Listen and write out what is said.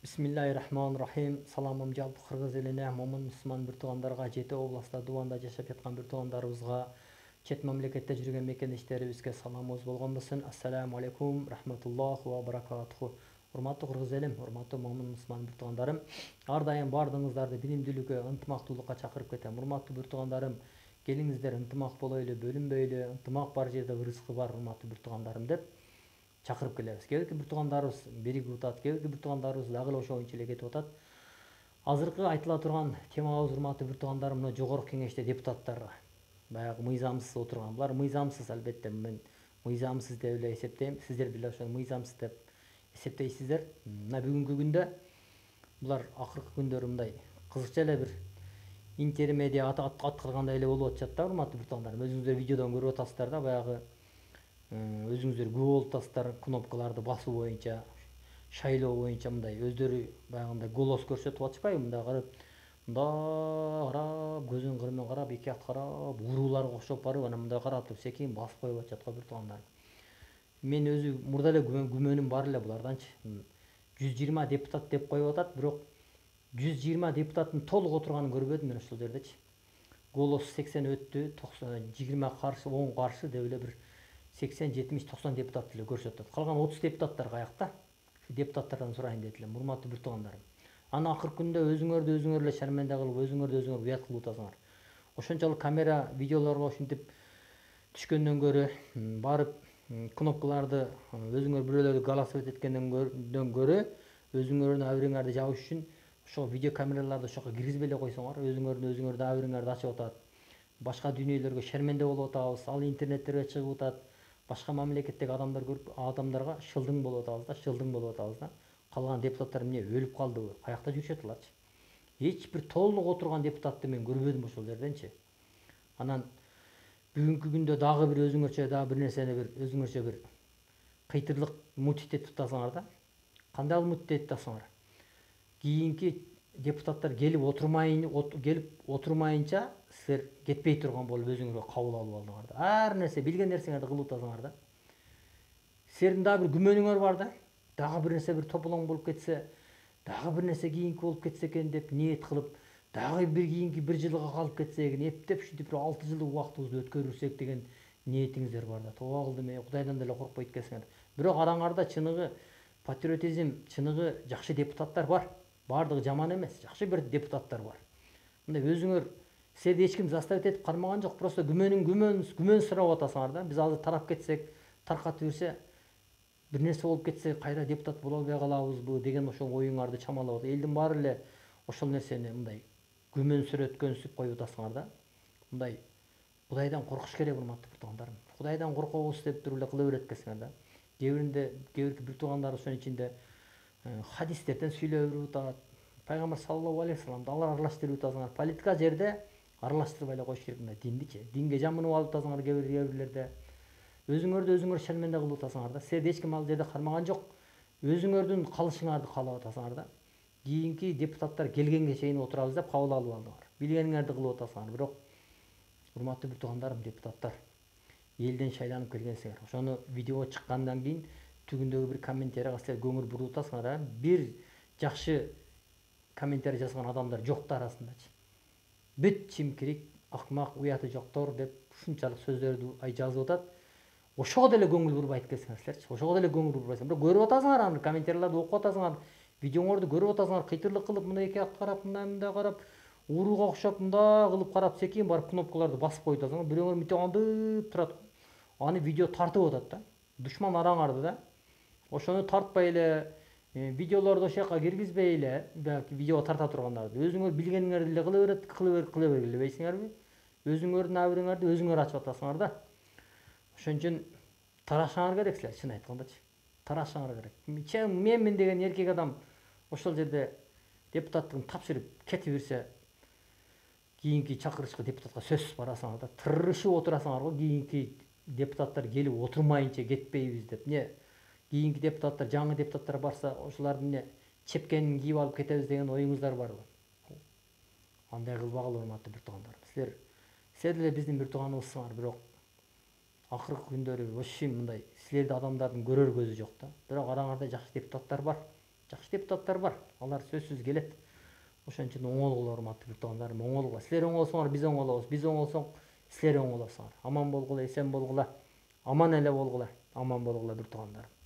Bismillahirrahmanirrahim. Salamым жалпы кыргыз элине, момун мусулман бир туугандарга, жети областта дубанда жашап жаткан бир туугандарыбызга, чет мамлекетте жүргөн мекендештерибизге саламыбыз болгон болсун. Ассаламу алейкум, рахматуллаху ва баракатуху. Урматтуу кыргыз элим, урматтуу момун мусулман бир туугандарым, ар дайым баардыгыңыздарды билимдүүлүккө, ынтымактуулукка чакырып кетем. Урматтуу бир туугандарым, келиңиздер ынтымак болойлу, бөлүнбөйлү, ынтымак бар жерде ырыскы бар, урматтуу бир туугандарым деп чакырып келебиз. Кээ бир туугандарыбыз биригип атат, кээ бир туугандарыбыз дагы эле ошо боюнча эле кетип атат. Азыркы айтыла турган темабыз, урматтуу бир туугандарым, мына жогорку кеңеште депутаттарга баягы мыйзамсыз отурган. Булар мыйзамсыз, албетте, мен мыйзамсыз деп эле эсептейм. Сиздер деле ошо мыйзамсыз деп эсептейсиздер. Мына бүгүнкү күндө булар акыркы күндөрү мындай кызыкча эле бир интермедиа аткаргандай эле болуп атышат да, урматтуу бир туугандарым. Өзүңүздөр видеодон көрүп атасыздар да, баягы өзүңүздөр күбө болуп атасыздар, кнопкаларды басуу боюнча, шайлоо боюнча мындай өздөрү баягындай голос көрсөтүп атышпайбы, мындай карап, мындай карап, көзүн кырымен карап, эки ат карап, урууларга окшоп барып, анан мындай карап туруп секин басып коюп атышат го бир туугандар. Мен өзү мурда эле күмөнүм бар эле буларданчы. 120 депутат деп коюп атат, бирок 120 депутаттын толук отурганын көрбөдүм мен ошол жердечи. Голос 80 өттү, 20 каршы, 10 каршы деп эле бир 80, 70, 90 депутат эле көрсөтөт. Калган 30 депутаттар каякта? Şu депутаттардан сурайын деп элем, урматтуу бир туугандарым. Аны акыркы күндө өзүңөрдү эле шарменде кылып, өзүңөрдү уят кылып атасыңар. Ошончолук камера, видеолорго ушинтип түшкөндөн көрө, барып кнопкаларды өзүңөр бирөөлөрдү голосовать эткенден көрө, өзүңөрдүн абийириңерди жабыш үчүн ошо видео камераларды ошоко киргизбей эле койсоңор, өзүңөрдүн абийириңерди ачып атат. Башка дүйнөлөргө шерменде болуп атабыз, ал интернеттерге чыгып атат. Башка мамлекеттеги адамдар көрүп, адамдарга шылдың болуп атабыз да, шылдың болуп атабыз да. Калган депутаттар эмне өлүп калдыбы? Каякта жүрүшөт аларчы? Эч бир толук отурган депутатты мен көрбөдүм ошол жерденчи. Анан бүгүнкү күндө дагы бир өзүңөрчө дагы бир нерсени өзүңөрчө бир кыйтырлык мутить этип атасыңар да. Кандай мутить этип атасыңар? Кийинки депутаттар келип отурмайынча силер кетпей турган болуп өзүңөргө кабыл алып алдыңар да. Ар нерсе билген нерсеңерди кылып атасыңар да. Силердин дагы бир күмөнүңөр бар да. Дагы бир нерсе бир тополоң болуп кетсе, дагы бир нерсе кийинки болуп кетсе экен деп ниет кылып, дагы бир кийинки бир жылга калып кетсе экен, эптеп ушинтип бир 6 жылдык убактыбызды өткөрүрсөк деген ниетиңиздер бар да. Тооба кылдым, Кудайдан деле коркпойт экенсиңер. Бирок араңарда чыныгы патриотизм, чыныгы жакшы депутаттар бар. Бардыгы жаман эмес, жакшы бир депутаттар бар. Мындай өзүңөр силерди эч ким заставить этип кармаган жок, просто күмөн сурап атасыңар да. Биз азыр тарап кетсек, таркатып жүрсө, бир нерсе болуп кетсе, кайра депутат боло албай калабызбы деген ошол оюңарды чамалап атат. Элдин баары эле ошол нерсени мындай күмөн сүрөткөнсүп коюп атасыңар да. Мындай Кудайдан коркуш керек, урматтуу бир туугандарым. Кудайдан коркобуз деп туруп эле кыла берет экенсиңер да. Кээ бир туугандар ошонун ичинде хадистерден сүйлөп берип атат. Пайгамбар саллаллаху алейхи вассаламды алар аралаштырып атасыңар. Политика жерде аралаштырбай эле коюш керек, мындай диндичи. Динге жамынып алып атасыңар кээ бирлерде. Өзүңөр шерменде кылып атасыңар да. Силерди эч ким ал жерде кармаган жок. Өзүңөрдүн калышыңарды каалап атасыңар да. Кийинки депутаттар келгенге чейин отурабыз деп кабыл алып алдыңар. Билгениңерди кылып атасыңар. Бирок урматтуу бир туугандарым, депутаттар, элден шайланып келгенсиңер. Ошону видео чыккандан кийин түгүндөгү бир комментарийга силер көңүл буруп атасыңар, бир жакшы комментарий жазган адамдар жок да арасындачы. Бүт чимкирик, акмак, уяты жоктор деп ушунчалык сөздөрдү жазып атат. Ошого деле көңүл бурбайт экенсиңер силерчи. Ошого деле көңүл бурбайсыңар. Бирок көрүп атасыңар, аны комментарийлерди окуп атасыңар, видеоңорду көрүп атасыңар, кыйтырлык кылып, мындай эки ат карап, мындай карап, урууга окшоп мындай кылып карап, секин барып кнопкаларды басып коюп атасыңар. Бирөөңөр мынтип андып турат. Аны видео тартып атат да. Душман араңарды да. Ошону тартпай эле, видеолорду ошол жака киргизбей эле, видео тарта тургандарды өзүңөр билгениңерди эле кыла бергиле бейсиңерби? Өзүңөрдүн абийириңерди өзүңөр ачып атасыңар да. Ошон үчүн тарашаңар керек силер, чын айткандачы. Тарашаңар керек. Менмин деген эркек адам ошол жерде депутаттыгын тапшырып кетип жүрсө, кийинки чакырышкы депутатка сөзсүз барасыңар да. Тырышып отурасыңар го, кийинки депутаттар келип отурмайынча кетпейбиз деп. Кийинки депутаттар, жаңы депутаттар барса, ошолардын чепкенин кийип алып кетебиз деген оюңуздар барбы? Андай кылбагыла, урматтуу бир туугандарым. Силер деле биздин бир тууганыбызсыңар, бирок акыркы күндөрү ошим мындай силерди адамдардын көрөр көзү жок да. Бирок араңарда жакшы депутаттар бар. жакшы депутаттар бар, алар сөзсүз келет. Ошон үчүн оңолгула, урматтуу бир туугандарым, оңолгула. Силер оңолсоңор биз оңолобуз, биз оңолсоң силер оңолосуңар. Аман болгула, эсен болгула, аман эле болгула, аман болгула бир туугандарым.